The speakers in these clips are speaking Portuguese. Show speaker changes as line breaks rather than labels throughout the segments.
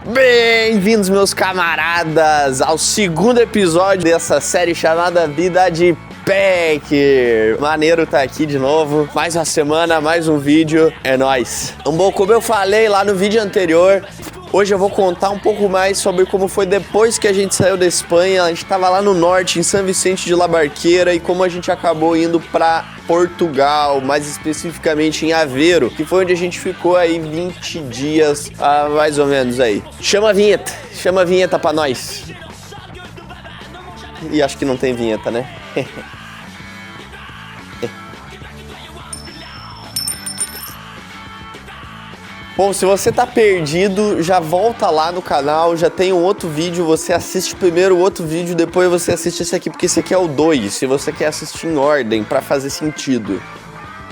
Bem-vindos, meus camaradas, ao segundo episódio dessa série chamada Vida de Packer. Maneiro tá aqui de novo, mais uma semana, mais um vídeo, é nóis. Bom, como eu falei lá no vídeo anterior, hoje eu vou contar um pouco mais sobre como foi depois que a gente saiu da Espanha. A gente tava lá no norte, em São Vicente de La Barquera, e como a gente acabou indo pra Portugal, mais especificamente em Aveiro, que foi onde a gente ficou aí 20 dias, mais ou menos aí. Chama a vinheta pra nós. E acho que não tem vinheta, né? Bom, se você tá perdido, já volta lá no canal, já tem um outro vídeo, você assiste primeiro o outro vídeo, depois você assiste esse aqui, porque esse aqui é o 2, se você quer assistir em ordem, pra fazer sentido.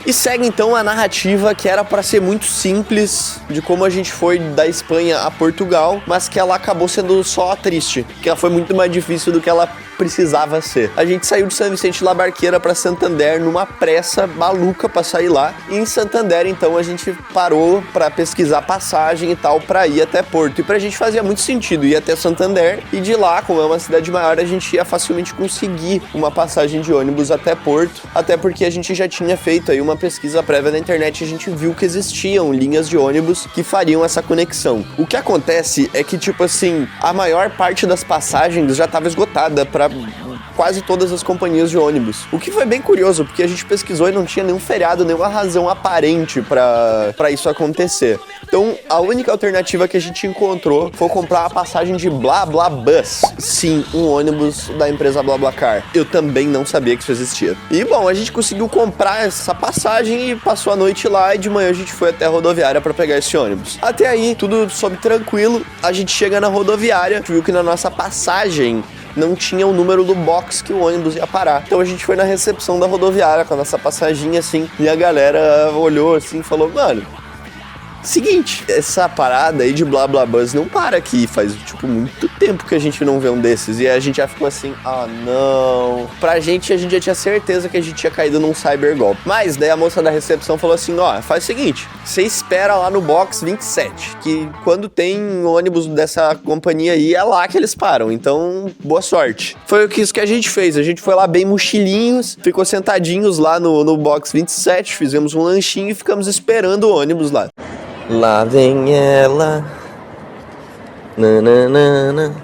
E segue então a narrativa que era pra ser muito simples, de como a gente foi da Espanha a Portugal, mas que ela acabou sendo só triste, que ela foi muito mais difícil do que ela precisava ser. A gente saiu de São Vicente de La Barquera para Santander numa pressa maluca para sair lá. E em Santander, então, a gente parou para pesquisar passagem e tal para ir até Porto. E pra gente fazia muito sentido ir até Santander, e de lá, como é uma cidade maior, a gente ia facilmente conseguir uma passagem de ônibus até Porto, até porque a gente já tinha feito aí uma pesquisa prévia na internet e a gente viu que existiam linhas de ônibus que fariam essa conexão. O que acontece é que, tipo assim, a maior parte das passagens já estava esgotada para quase todas as companhias de ônibus. O que foi bem curioso, porque a gente pesquisou e não tinha nenhum feriado, nenhuma razão aparente pra isso acontecer. Então, a única alternativa que a gente encontrou foi comprar a passagem de BlaBlaBus. Sim, um ônibus da empresa BlaBlaCar. Eu também não sabia que isso existia. E, bom, a gente conseguiu comprar essa passagem e passou a noite lá, e de manhã a gente foi até a rodoviária pra pegar esse ônibus. Até aí, tudo sob tranquilo. A gente chega na rodoviária, a gente viu que na nossa passagem não tinha o número do box que o ônibus ia parar. Então a gente foi na recepção da rodoviária com a nossa passaginha assim, e a galera olhou assim e falou: mano, seguinte, essa parada aí de BlaBlaBus não para aqui, faz tipo muito tempo que a gente não vê um desses. E a gente já ficou assim, ah não. Pra gente, a gente já tinha certeza que a gente tinha caído num cybergolpe. Mas daí a moça da recepção falou assim: ó, faz o seguinte, você espera lá no box 27, que quando tem ônibus dessa companhia aí, é lá que eles param, então boa sorte. Foi isso que a gente fez, a gente foi lá bem mochilinhos, ficou sentadinhos lá no box 27, fizemos um lanchinho e ficamos esperando o ônibus lá. Lá vem ela. Nananana.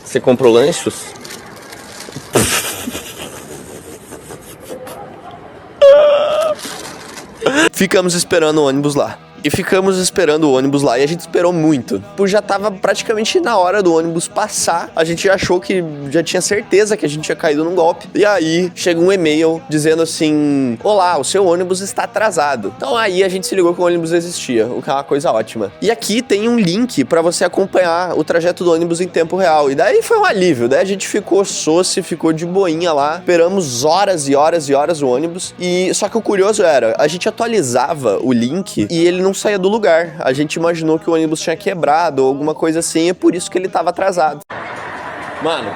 Você comprou lanchos? Ficamos esperando o ônibus lá. E ficamos esperando o ônibus lá, e a gente esperou muito. Já tava praticamente na hora do ônibus passar, a gente achou que já tinha certeza que a gente tinha caído num golpe. E aí chega um e-mail dizendo assim: olá, o seu ônibus está atrasado. Então aí a gente se ligou que o ônibus existia, o que é uma coisa ótima. E aqui tem um link pra você acompanhar o trajeto do ônibus em tempo real. E daí foi um alívio, daí a gente ficou ficou de boinha lá, esperamos horas e horas e horas o ônibus. E só que o curioso era, a gente atualizava o link e ele não saía do lugar. A gente imaginou que o ônibus tinha quebrado ou alguma coisa assim, é por isso que ele tava atrasado. Mano,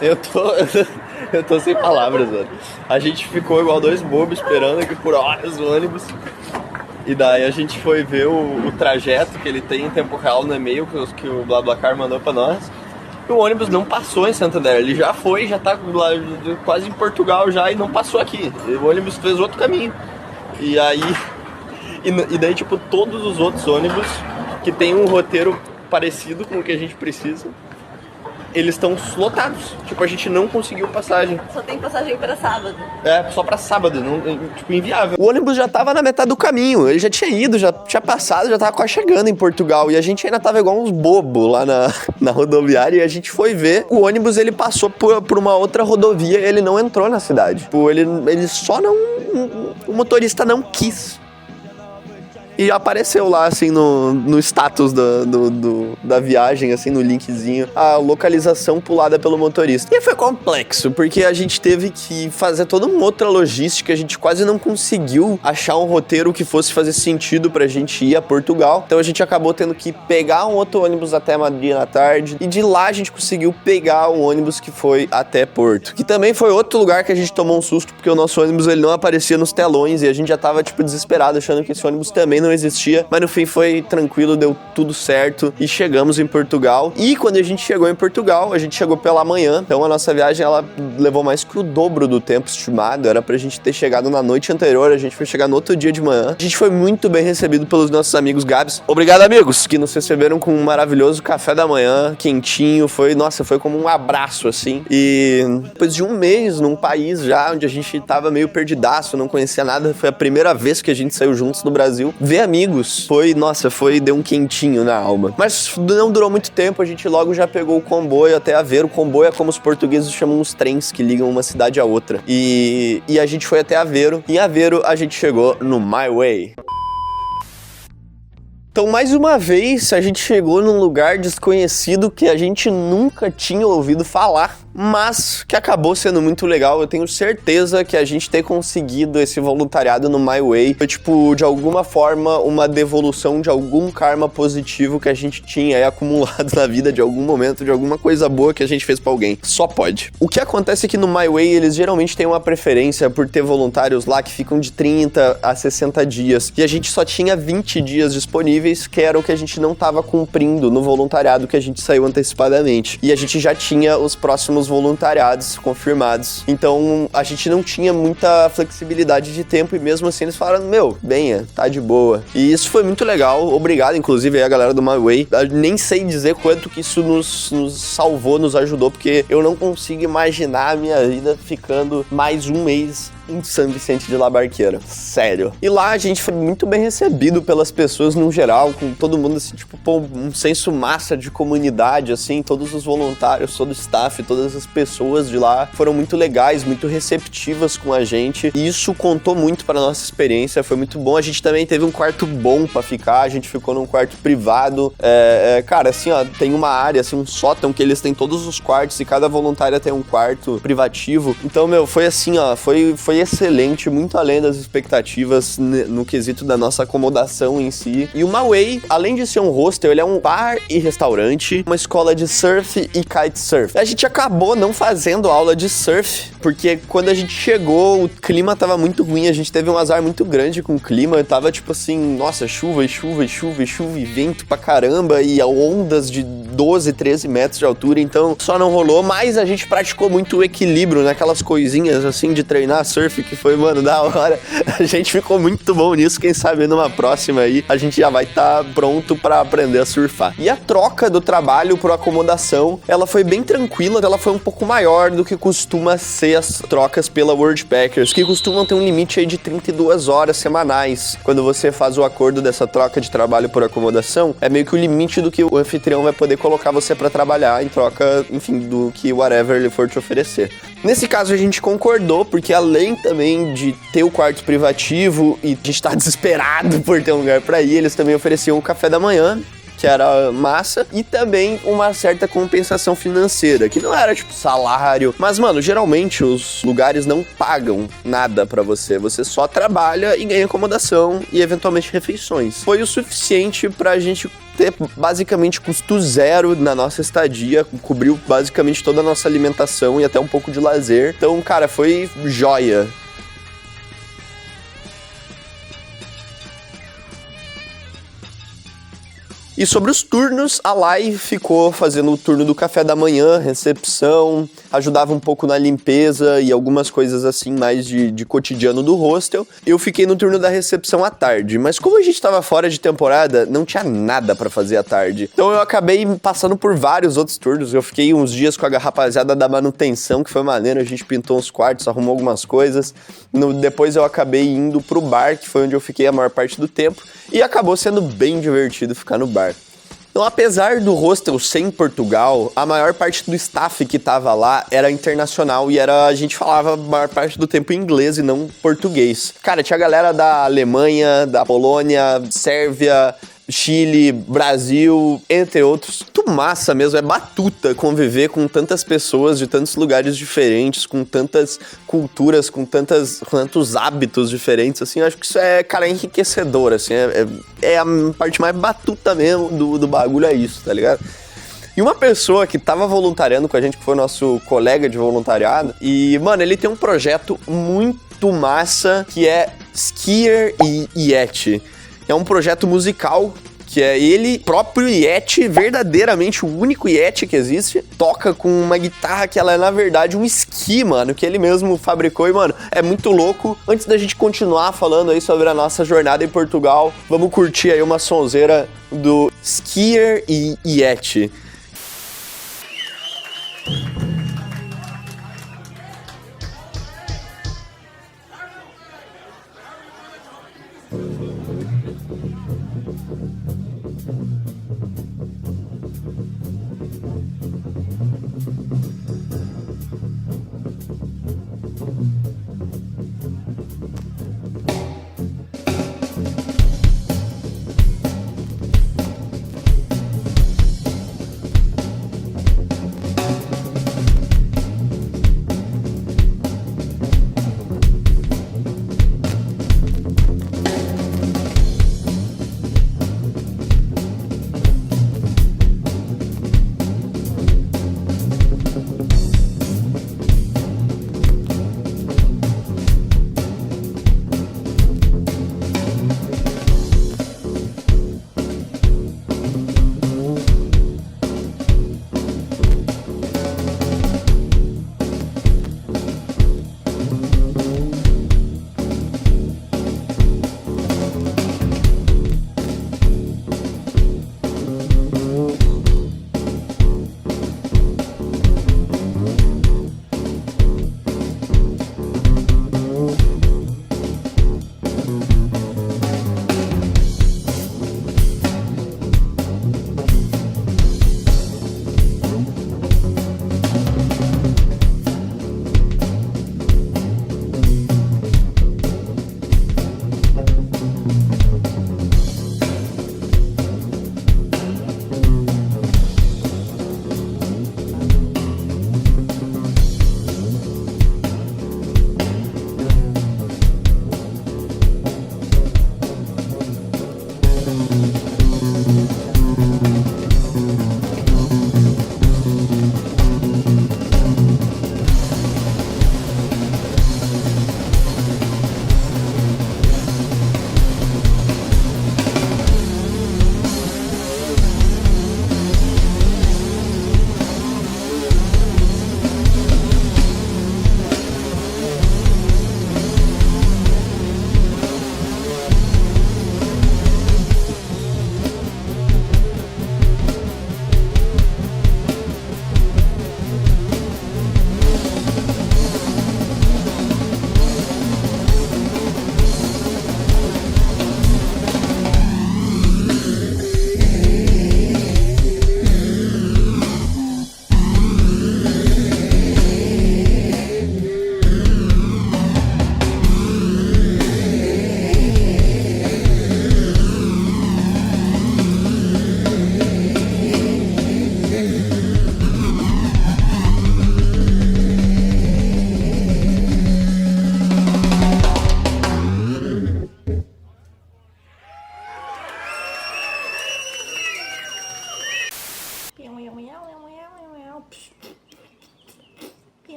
eu tô sem palavras, mano. A gente ficou igual dois bobos esperando aqui por horas o ônibus. E daí a gente foi ver o trajeto que ele tem em tempo real no e-mail que o BlaBlaCar mandou pra nós. O ônibus não passou em Santander, ele já foi, já tá lá, quase em Portugal já, e não passou aqui. O ônibus fez outro caminho. E aí, e daí tipo, todos os outros ônibus que tem um roteiro parecido com o que a gente precisa, eles estão lotados. Tipo, a gente não conseguiu passagem.
Só tem passagem para sábado.
É, só pra sábado, não, tipo, inviável. O ônibus já tava na metade do caminho, ele já tinha ido, já tinha passado, já tava quase chegando em Portugal. E a gente ainda tava igual uns bobos lá na rodoviária, e a gente foi ver. O ônibus, ele passou por uma outra rodovia e ele não entrou na cidade. Tipo, ele só não... O motorista não quis. E apareceu lá, assim, no status da viagem, assim, no linkzinho, a localização pulada pelo motorista. E foi complexo, porque a gente teve que fazer toda uma outra logística, a gente quase não conseguiu achar um roteiro que fosse fazer sentido pra gente ir a Portugal. Então a gente acabou tendo que pegar um outro ônibus até Madrid na tarde, e de lá a gente conseguiu pegar um ônibus que foi até Porto. Que também foi outro lugar que a gente tomou um susto, porque o nosso ônibus ele não aparecia nos telões, e a gente já tava, tipo, desesperado, achando que esse ônibus também não existia. Mas no fim foi tranquilo, deu tudo certo, e chegamos em Portugal. E quando a gente chegou em Portugal, a gente chegou pela manhã, então a nossa viagem, ela levou mais que o dobro do tempo estimado. Era pra gente ter chegado na noite anterior, a gente foi chegar no outro dia de manhã. A gente foi muito bem recebido pelos nossos amigos Gabs. Obrigado, amigos, que nos receberam com um maravilhoso café da manhã, quentinho. Foi como um abraço, assim. E depois de um mês num país já onde a gente tava meio perdidaço, não conhecia nada, foi a primeira vez que a gente saiu juntos do Brasil. Ver amigos deu um quentinho na alma. Mas não durou muito tempo, a gente logo já pegou o comboio até Aveiro. O comboio é como os portugueses chamam os trens que ligam uma cidade a outra. E a gente foi até Aveiro. Em Aveiro a gente chegou no My Way. Então, mais uma vez, a gente chegou num lugar desconhecido que a gente nunca tinha ouvido falar, mas que acabou sendo muito legal. Eu tenho certeza que a gente ter conseguido esse voluntariado no My Way foi, tipo, de alguma forma, uma devolução de algum karma positivo que a gente tinha aí acumulado na vida de algum momento, de alguma coisa boa que a gente fez pra alguém. Só pode. O que acontece é que no My Way, eles geralmente têm uma preferência por ter voluntários lá que ficam de 30 a 60 dias. E a gente só tinha 20 dias disponíveis, que era o que a gente não estava cumprindo no voluntariado que a gente saiu antecipadamente. E a gente já tinha os próximos voluntariados confirmados. Então, a gente não tinha muita flexibilidade de tempo, e mesmo assim eles falaram, venha, tá de boa. E isso foi muito legal. Obrigado, inclusive, aí a galera do My Way. Eu nem sei dizer quanto que isso nos salvou, nos ajudou, porque eu não consigo imaginar a minha vida ficando mais um mês em São Vicente de La Barqueira. Sério. E lá a gente foi muito bem recebido pelas pessoas no geral, com todo mundo assim, tipo, um senso massa de comunidade, assim, todos os voluntários, todo o staff, todas as pessoas de lá foram muito legais, muito receptivas com a gente, e isso contou muito pra nossa experiência, foi muito bom. A gente também teve um quarto bom pra ficar, a gente ficou num quarto privado, cara, assim, ó, tem uma área, assim, um sótão que eles têm todos os quartos, e cada voluntária tem um quarto privativo. Então, foi assim, ó, foi excelente, muito além das expectativas no quesito da nossa acomodação em si. E o My Way, além de ser um hostel, ele é um bar e restaurante, uma escola de surf e kitesurf. A gente acabou não fazendo aula de surf, porque quando a gente chegou, o clima tava muito ruim, a gente teve um azar muito grande com o clima, tava tipo assim, nossa, chuva e vento pra caramba, e ondas de 12, 13 metros de altura, então só não rolou, mas a gente praticou muito o equilíbrio naquelas coisinhas assim de treinar surf, que foi, da hora. A gente ficou muito bom nisso, quem sabe numa próxima aí a gente já vai estar pronto pra aprender a surfar. E a troca do trabalho por acomodação, ela foi bem tranquila, ela foi um pouco maior do que costuma ser as trocas pela Worldpackers, que costumam ter um limite aí de 32 horas semanais. Quando você faz o acordo dessa troca de trabalho por acomodação, é meio que o limite do que o anfitrião vai poder colocar você pra trabalhar em troca, enfim, do que whatever ele for te oferecer. Nesse caso a gente concordou, porque além também de ter o quarto privativo e a gente tá desesperado por ter um lugar pra ir, eles também ofereciam o café da manhã, que era massa, e também uma certa compensação financeira, que não era tipo salário, mas geralmente os lugares não pagam nada pra você, você só trabalha e ganha acomodação e eventualmente refeições. Foi o suficiente pra gente ter basicamente custo zero na nossa estadia, cobriu basicamente toda a nossa alimentação e até um pouco de lazer, então, cara, foi joia. E sobre os turnos, a Lai ficou fazendo o turno do café da manhã, recepção, ajudava um pouco na limpeza e algumas coisas assim mais de cotidiano do hostel. Eu fiquei no turno da recepção à tarde, mas como a gente tava fora de temporada, não tinha nada pra fazer à tarde. Então eu acabei passando por vários outros turnos. Eu fiquei uns dias com a rapaziada da manutenção, que foi maneiro, a gente pintou uns quartos, arrumou algumas coisas. Depois eu acabei indo pro bar, que foi onde eu fiquei a maior parte do tempo, e acabou sendo bem divertido ficar no bar. Então, apesar do hostel ser em Portugal, a maior parte do staff que tava lá era internacional e a gente falava a maior parte do tempo inglês e não português. Cara, tinha galera da Alemanha, da Polônia, Sérvia, Chile, Brasil, entre outros. Muito massa mesmo, é batuta conviver com tantas pessoas de tantos lugares diferentes, com tantas culturas, com tantos hábitos diferentes, assim, eu acho que isso é, cara, enriquecedor, assim, é a parte mais batuta mesmo do bagulho, é isso, tá ligado? E uma pessoa que tava voluntariando com a gente, que foi nosso colega de voluntariado, e, mano, ele tem um projeto muito massa, que é Skier e Yeti. É um projeto musical que é ele próprio Yeti, verdadeiramente o único Yeti que existe, toca com uma guitarra que ela é, na verdade, um esqui, mano, que ele mesmo fabricou e, mano, é muito louco. Antes da gente continuar falando aí sobre a nossa jornada em Portugal, vamos curtir aí uma sonzeira do Skier e Yeti.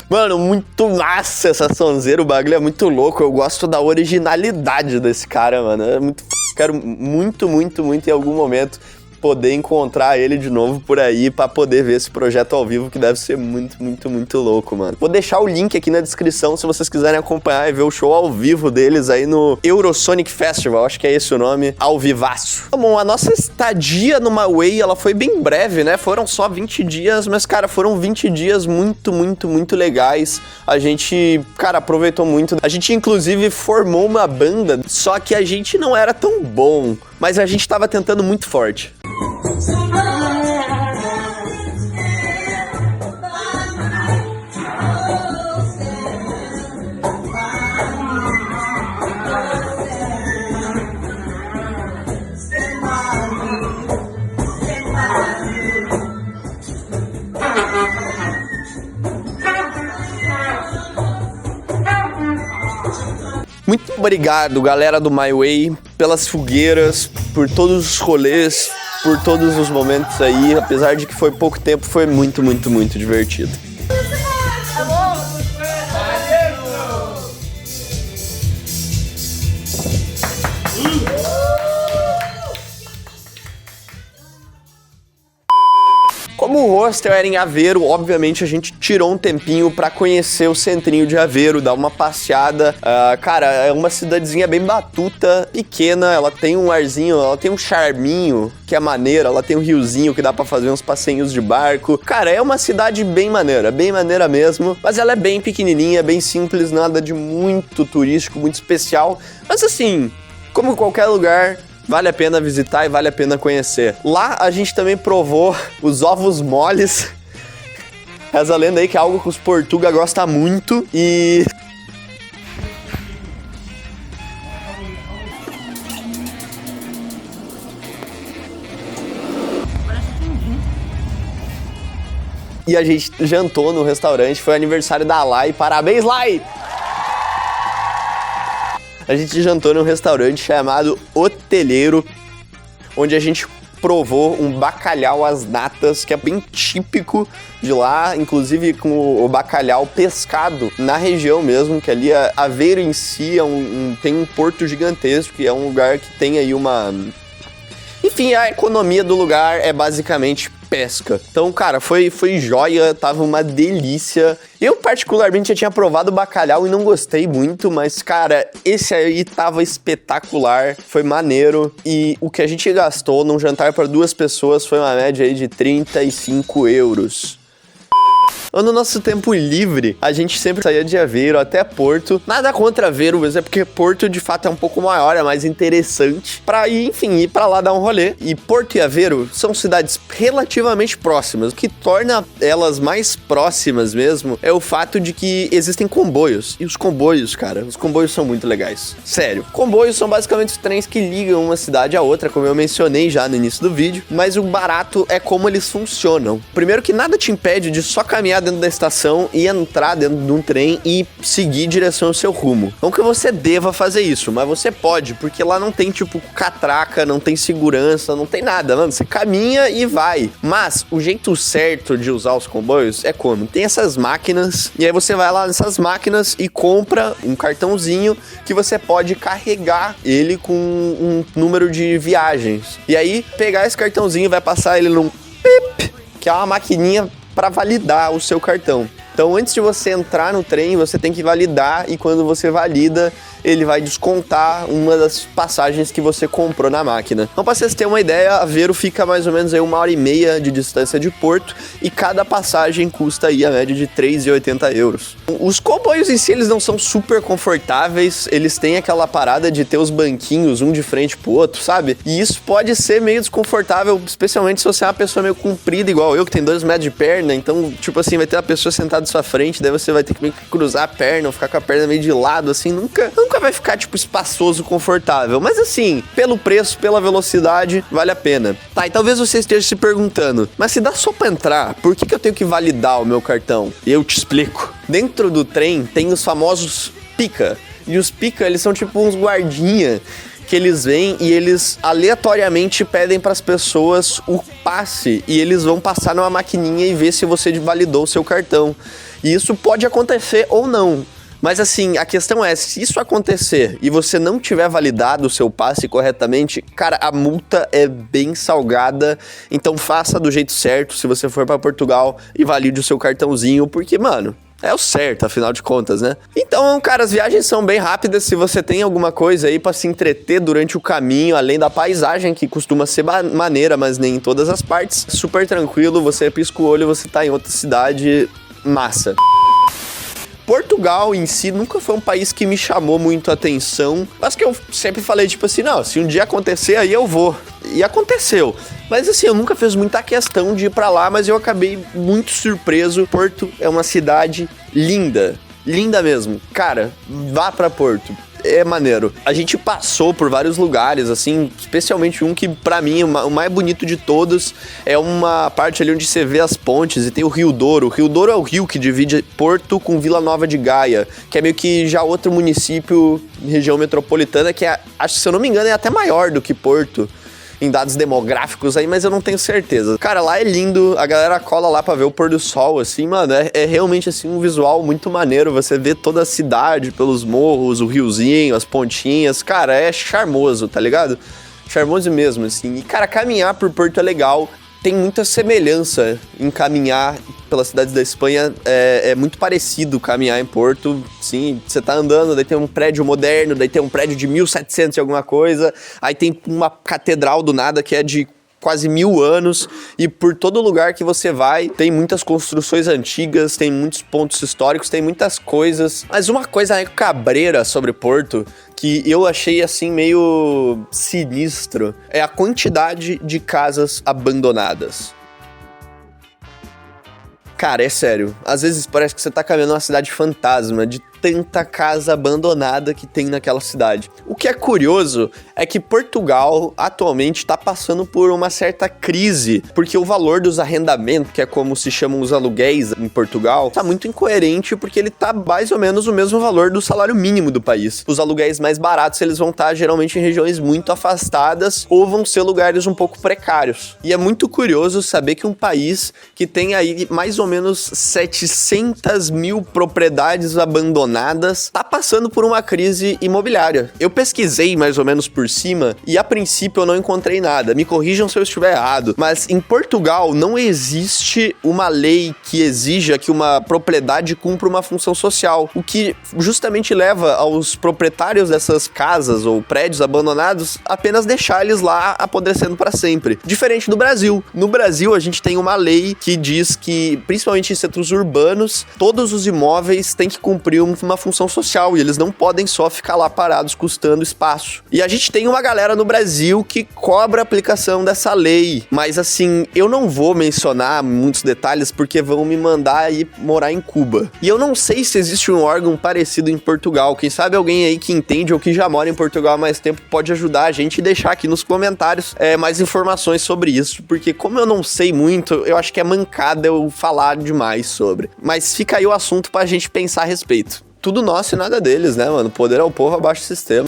Mano, muito massa essa sonzeira, o bagulho é muito louco, eu gosto da originalidade desse cara, mano, é muito... Quero muito, muito, muito em algum momento poder encontrar ele de novo por aí pra poder ver esse projeto ao vivo, que deve ser muito, muito, muito louco, mano. Vou deixar o link aqui na descrição se vocês quiserem acompanhar e ver o show ao vivo deles aí no Eurosonic Festival, acho que é esse o nome, ao vivaço. Bom, a nossa estadia no MyWay, ela foi bem breve, né? Foram só 20 dias, mas, cara, foram 20 dias muito, muito, muito legais. A gente, cara, aproveitou muito. A gente, inclusive, formou uma banda, só que a gente não era tão bom, mas a gente tava tentando muito forte. Muito obrigado, galera do MyWay, pelas fogueiras, por todos os rolês, por todos os momentos aí. Apesar de que foi pouco tempo, foi muito, muito, muito divertido. Como o hostel era em Aveiro, obviamente a gente tirou um tempinho pra conhecer o centrinho de Aveiro, dar uma passeada. Cara, é uma cidadezinha bem batuta, pequena, ela tem um arzinho, ela tem um charminho que é maneiro, ela tem um riozinho que dá pra fazer uns passeios de barco. Cara, é uma cidade bem maneira mesmo, mas ela é bem pequenininha, bem simples, nada de muito turístico, muito especial. Mas assim, como qualquer lugar, vale a pena visitar e vale a pena conhecer. Lá a gente também provou os ovos moles. Reza a lenda aí que é algo que os portugueses gostam muito. E a gente jantou no restaurante, foi aniversário da Lai. Parabéns, Lai! A gente jantou num restaurante chamado Hoteleiro, onde a gente provou um bacalhau às natas, que é bem típico de lá, inclusive com o bacalhau pescado na região mesmo, que ali Aveiro em si tem um porto gigantesco, que é um lugar que tem aí uma... Enfim, a economia do lugar é basicamente pesca. Então, cara, foi joia, tava uma delícia. Eu, particularmente, já tinha provado bacalhau e não gostei muito, mas, cara, esse aí tava espetacular, foi maneiro. E o que a gente gastou num jantar para 2 pessoas foi uma média aí de 35 euros. No nosso tempo livre, a gente sempre saía de Aveiro até Porto. Nada contra Aveiro, mas é porque Porto, de fato, é um pouco maior, é mais interessante pra ir, enfim, ir pra lá dar um rolê. E Porto e Aveiro são cidades relativamente próximas. O que torna elas mais próximas mesmo é o fato de que existem comboios. E os comboios, cara, os comboios são muito legais. Sério, comboios são basicamente os trens que ligam uma cidade à outra, como eu mencionei já no início do vídeo. Mas o barato é como eles funcionam. Primeiro que nada te impede de só caminhar dentro da estação e entrar dentro de um trem e seguir em direção ao seu rumo. Não que você deva fazer isso, mas você pode, porque lá não tem, tipo, catraca, não tem segurança, não tem nada, mano. Você caminha e vai. Mas o jeito certo de usar os comboios é como? Tem essas máquinas, e aí você vai lá nessas máquinas e compra um cartãozinho que você pode carregar ele com um número de viagens. E aí, pegar esse cartãozinho, vai passar ele num pip, que é uma maquininha para validar o seu cartão. Então, antes de você entrar no trem, você tem que validar, e quando você valida, ele vai descontar uma das passagens que você comprou na máquina. Então, para vocês terem uma ideia, Aveiro fica mais ou menos aí 1h30 de distância de Porto, e cada passagem custa aí a média de 3,80 euros. Os comboios em si, eles não são super confortáveis, eles têm aquela parada de ter os banquinhos um de frente pro outro, sabe? E isso pode ser meio desconfortável, especialmente se você é uma pessoa meio comprida, igual eu, que tem 2 metros de perna. Então, tipo assim, vai ter a pessoa sentada à sua frente, daí você vai ter que meio que cruzar a perna, ou ficar com a perna meio de lado, assim, nunca vai ficar, tipo, espaçoso, confortável. Mas assim, pelo preço, pela velocidade, vale a pena. Tá, e talvez você esteja se perguntando, mas se dá só pra entrar, por que eu tenho que validar o meu cartão? E eu te explico. Dentro do trem tem os famosos pica. E os pica, eles são tipo uns guardinha que eles vêm e eles aleatoriamente pedem para as pessoas o passe, e eles vão passar numa maquininha e ver se você validou o seu cartão. E isso pode acontecer ou não. Mas assim, a questão é, se isso acontecer e você não tiver validado o seu passe corretamente, cara, a multa é bem salgada, então faça do jeito certo se você for pra Portugal e valide o seu cartãozinho, porque, mano, é o certo, afinal de contas, né? Então, cara, as viagens são bem rápidas. Se você tem alguma coisa aí pra se entreter durante o caminho, além da paisagem, que costuma ser maneira, mas nem em todas as partes, super tranquilo, você pisca o olho, você tá em outra cidade, massa. Portugal em si nunca foi um país que me chamou muito a atenção, mas que eu sempre falei, tipo assim, não, se um dia acontecer, aí eu vou. E aconteceu. Mas assim, eu nunca fiz muita questão de ir pra lá, mas eu acabei muito surpreso. Porto é uma cidade linda. Linda mesmo. Cara, vá pra Porto. É maneiro. A gente passou por vários lugares, assim, especialmente um que, pra mim, o mais bonito de todos é uma parte ali onde você vê as pontes e tem o Rio Douro. O Rio Douro é o rio que divide Porto com Vila Nova de Gaia, que é meio que já outro município, região metropolitana, que é, acho que se eu não me engano, é até maior do que Porto em dados demográficos aí, mas eu não tenho certeza. Cara, lá é lindo, a galera cola lá pra ver o pôr do sol, assim, mano, é realmente, assim, um visual muito maneiro, você vê toda a cidade pelos morros, o riozinho, as pontinhas, cara, é charmoso, tá ligado? Charmoso mesmo, assim. E, cara, caminhar por Porto é legal, tem muita semelhança em caminhar pelas cidades da Espanha, é muito parecido caminhar em Porto, sim, você tá andando, daí tem um prédio moderno, daí tem um prédio de 1700 e alguma coisa, aí tem uma catedral do nada que é de quase 1000 anos, e por todo lugar que você vai, tem muitas construções antigas, tem muitos pontos históricos, tem muitas coisas, mas uma coisa cabreira sobre Porto, que eu achei assim meio sinistro, é a quantidade de casas abandonadas. Cara, é sério, às vezes parece que você tá caminhando numa cidade fantasma, de tanta casa abandonada que tem naquela cidade. O que é curioso é que Portugal atualmente está passando por uma certa crise, porque o valor dos arrendamentos, que é como se chamam os aluguéis em Portugal, tá muito incoerente, porque ele tá mais ou menos o mesmo valor do salário mínimo do país. Os aluguéis mais baratos, eles vão estar geralmente em regiões muito afastadas ou vão ser lugares um pouco precários. E é muito curioso saber que um país que tem aí mais ou menos 700 mil propriedades abandonadas tá passando por uma crise imobiliária. Eu pesquisei mais ou menos por cima e a princípio eu não encontrei nada. Me corrijam se eu estiver errado, mas em Portugal não existe uma lei que exija que uma propriedade cumpra uma função social, o que justamente leva aos proprietários dessas casas ou prédios abandonados apenas deixar eles lá apodrecendo para sempre. Diferente do Brasil. No Brasil a gente tem uma lei que diz que, principalmente em centros urbanos, todos os imóveis têm que cumprir uma função social e eles não podem só ficar lá parados custando espaço. E a gente tem uma galera no Brasil que cobra a aplicação dessa lei, mas assim, eu não vou mencionar muitos detalhes porque vão me mandar ir morar em Cuba. E eu não sei se existe um órgão parecido em Portugal. Quem sabe alguém aí que entende ou que já mora em Portugal há mais tempo pode ajudar a gente e deixar aqui nos comentários mais informações sobre isso, porque como eu não sei muito, eu acho que é mancada eu falar demais sobre. Mas fica aí o assunto pra gente pensar a respeito. Tudo nosso e nada deles, né, mano? Poder ao povo, abaixo do sistema.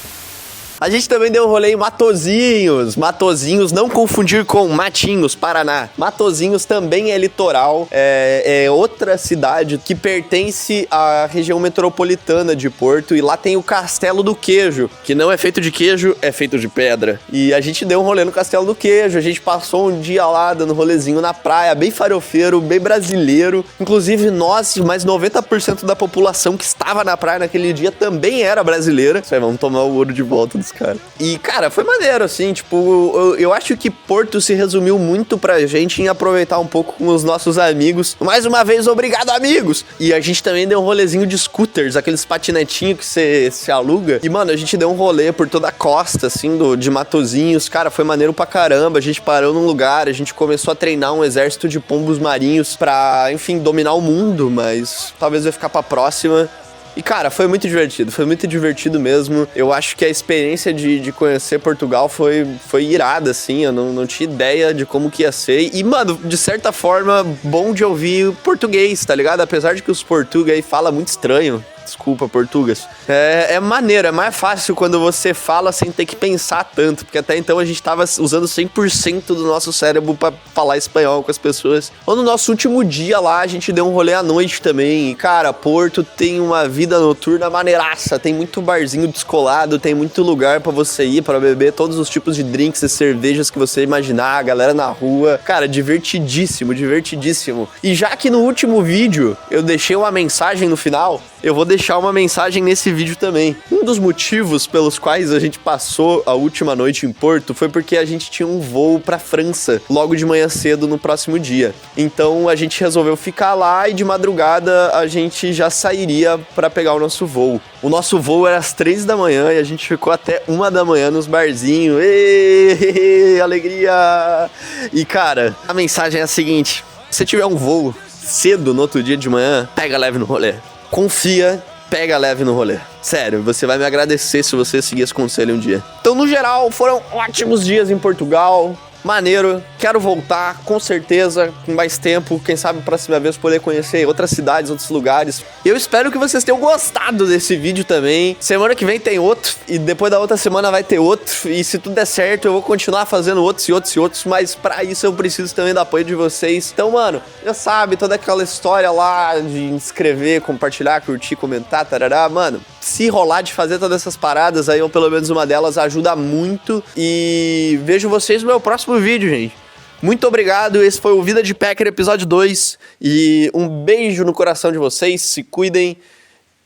A gente também deu um rolê em Matosinhos. Matosinhos, não confundir com Matinhos, Paraná. Matosinhos também é litoral. É outra cidade que pertence à região metropolitana de Porto. E lá tem o Castelo do Queijo, que não é feito de queijo, é feito de pedra. E a gente deu um rolê no Castelo do Queijo. A gente passou um dia lá dando rolezinho na praia, bem farofeiro, bem brasileiro. Inclusive nós, mais 90% da população que estava na praia naquele dia também era brasileira. Isso aí, vamos tomar o ouro de volta dos cara. E, cara, foi maneiro, assim, tipo, eu acho que Porto se resumiu muito pra gente em aproveitar um pouco com os nossos amigos. Mais uma vez, obrigado, amigos! E a gente também deu um rolezinho de scooters, aqueles patinetinhos que você se aluga. E, mano, a gente deu um rolê por toda a costa, assim, de Matosinhos. Cara, foi maneiro pra caramba. A gente parou num lugar, a gente começou a treinar um exército de pombos marinhos pra, enfim, dominar o mundo, mas talvez vai ficar pra próxima. E, cara, foi muito divertido mesmo. Eu acho que a experiência de conhecer Portugal foi irada, assim. Eu não tinha ideia de como que ia ser. E, mano, de certa forma, bom de ouvir português, tá ligado? Apesar de que os portugueses falam muito estranho. Desculpa, português. É maneiro, é mais fácil quando você fala sem ter que pensar tanto, porque até então a gente tava usando 100% do nosso cérebro pra falar espanhol com as pessoas. Ou no nosso último dia lá, a gente deu um rolê à noite também. E, cara, Porto tem uma vida noturna maneiraça, tem muito barzinho descolado, tem muito lugar pra você ir, pra beber todos os tipos de drinks e cervejas que você imaginar, a galera na rua. Cara, divertidíssimo, divertidíssimo. E já que no último vídeo eu deixei uma mensagem no final, eu vou deixar uma mensagem nesse vídeo também. Um dos motivos pelos quais a gente passou a última noite em Porto foi porque a gente tinha um voo pra França logo de manhã cedo no próximo dia. Então a gente resolveu ficar lá e de madrugada a gente já sairia pra pegar o nosso voo. O nosso voo era às 3 da manhã e a gente ficou até 1 da manhã nos barzinhos. Êêê, alegria! E cara, a mensagem é a seguinte: se tiver um voo cedo no outro dia de manhã, pega leve no rolê. Confia, pega leve no rolê. Sério, você vai me agradecer se você seguir esse conselho um dia. Então, no geral, foram ótimos dias em Portugal. Maneiro, quero voltar, com certeza, com mais tempo, quem sabe próxima vez poder conhecer outras cidades, outros lugares. Eu espero que vocês tenham gostado desse vídeo também. Semana que vem tem outro, e depois da outra semana vai ter outro, e se tudo der certo eu vou continuar fazendo outros e outros e outros, mas pra isso eu preciso também do apoio de vocês. Então, mano, já sabe, toda aquela história lá de inscrever, compartilhar, curtir, comentar, tarará, mano, se rolar de fazer todas essas paradas aí, ou pelo menos uma delas, ajuda muito. E vejo vocês no meu próximo vídeo, gente. Muito obrigado, esse foi o Vida de Packer episódio 2. E um beijo no coração de vocês, se cuidem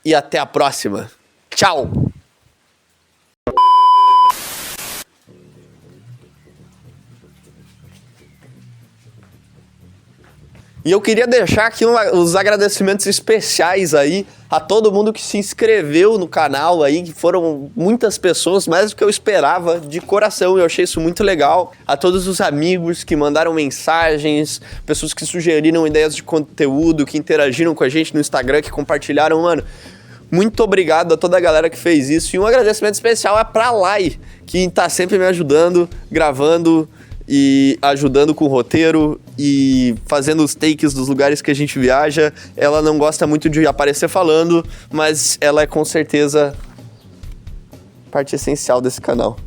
e até a próxima. Tchau! E eu queria deixar aqui os agradecimentos especiais aí a todo mundo que se inscreveu no canal aí, que foram muitas pessoas, mais do que eu esperava, de coração, eu achei isso muito legal. A todos os amigos que mandaram mensagens, pessoas que sugeriram ideias de conteúdo, que interagiram com a gente no Instagram, que compartilharam, mano. Muito obrigado a toda a galera que fez isso. E um agradecimento especial é pra Lai, que tá sempre me ajudando, gravando e ajudando com o roteiro e fazendo os takes dos lugares que a gente viaja. Ela não gosta muito de aparecer falando, mas ela é com certeza parte essencial desse canal.